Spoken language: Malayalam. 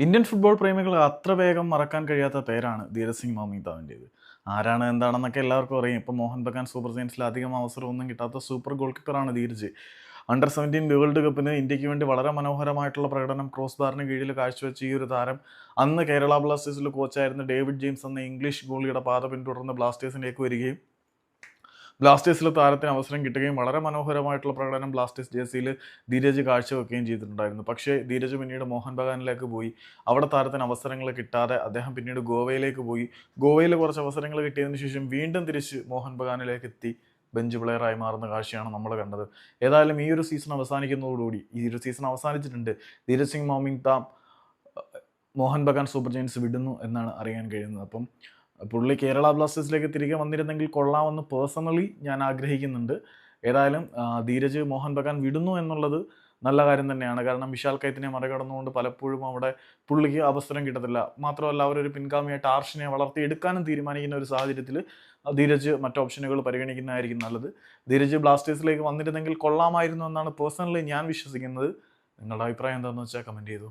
ഇന്ത്യൻ ഫുട്ബോൾ പ്രേമികൾ അത്ര വേഗം മറക്കാൻ കഴിയാത്ത പേരാണ് ധീരജ് സിംഗ് മാമിതാവിൻ്റേത്. ആരാണ് എന്താണെന്നൊക്കെ എല്ലാവർക്കും അറിയാം. ഇപ്പോൾ മോഹൻ ബഗാൻ സൂപ്പർ ജയൻസിൽ അധികം അവസരമൊന്നും കിട്ടാത്ത സൂപ്പർ ഗോൾ കീപ്പറാണ് ധീരജ്. അണ്ടർ 17 വേൾഡ് കപ്പിന് ഇന്ത്യക്ക് വേണ്ടി വളരെ മനോഹരമായിട്ടുള്ള പ്രകടനം ക്രോസ് ബാറിന് കീഴിൽ കാഴ്ചവെച്ച ഈ ഒരു താരം അന്ന് കേരള ബ്ലാസ്റ്റേഴ്സിൽ കോച്ചായിരുന്ന ഡേവിഡ് ജെയിംസ് എന്ന ഇംഗ്ലീഷ് ഗോളിയുടെ പാത പിന്തുടർന്ന് ബ്ലാസ്റ്റേഴ്സിലേക്ക് വരികയും ബ്ലാസ്റ്റേഴ്സിലെ താരത്തിന് അവസരം കിട്ടുകയും വളരെ മനോഹരമായിട്ടുള്ള പ്രകടനം ബ്ലാസ്റ്റേഴ്സ് ജേഴ്സിയിൽ ധീരജ് കാഴ്ചവെക്കുകയും ചെയ്തിട്ടുണ്ടായിരുന്നു. പക്ഷേ ധീരജ് പിന്നീട് മോഹൻ ബഗാനിലേക്ക് പോയി. അവിടെ താരത്തിന് അവസരങ്ങൾ കിട്ടാതെ അദ്ദേഹം പിന്നീട് ഗോവയിലേക്ക് പോയി. ഗോവയിൽ കുറച്ച് അവസരങ്ങൾ കിട്ടിയതിന് ശേഷം വീണ്ടും തിരിച്ച് മോഹൻ ബഗാനിലേക്ക് എത്തി ബെഞ്ച് പ്ലെയറായി മാറുന്ന കാഴ്ചയാണ് നമ്മൾ കണ്ടത്. ഏതായാലും ഈ ഒരു സീസൺ അവസാനിക്കുന്നതോടുകൂടി, ഈ ഒരു സീസൺ അവസാനിച്ചിട്ടുണ്ട്. ധീരജ് സിംഗ് മാമിങ്താം മോഹൻ ബഗാൻ സൂപ്പർ ജയൻസ് വിടുന്നു എന്നാണ് അറിയാൻ കഴിയുന്നത്. അപ്പം പുള്ളി കേരള ബ്ലാസ്റ്റേഴ്സിലേക്ക് തിരികെ വന്നിരുന്നെങ്കിൽ കൊള്ളാമെന്ന് പേഴ്സണലി ഞാൻ ആഗ്രഹിക്കുന്നുണ്ട്. ഏതായാലും ധീരജ് മോഹൻ ബഗാൻ വിടുന്നു എന്നുള്ളത് നല്ല കാര്യം തന്നെയാണ്. കാരണം വിശാൽ കൈത്തിനെ മറികടന്നുകൊണ്ട് പലപ്പോഴും അവിടെ പുള്ളിക്ക് അവസരം കിട്ടത്തില്ല. മാത്രമല്ല അവരൊരു പിൻഗാമിയായിട്ട് ആർഷിനെ വളർത്തിയെടുക്കാനും തീരുമാനിക്കുന്ന ഒരു സാഹചര്യത്തിൽ ധീരജ് മറ്റ് ഓപ്ഷനുകൾ പരിഗണിക്കുന്നതായിരിക്കും നല്ലത്. ധീരജ് ബ്ലാസ്റ്റേഴ്സിലേക്ക് വന്നിരുന്നെങ്കിൽ കൊള്ളാമായിരുന്നു എന്നാണ് പേഴ്സണലി ഞാൻ വിശ്വസിക്കുന്നത്. നിങ്ങളുടെ അഭിപ്രായം എന്താണെന്ന് വെച്ചാൽ കമൻറ്റ് ചെയ്തു.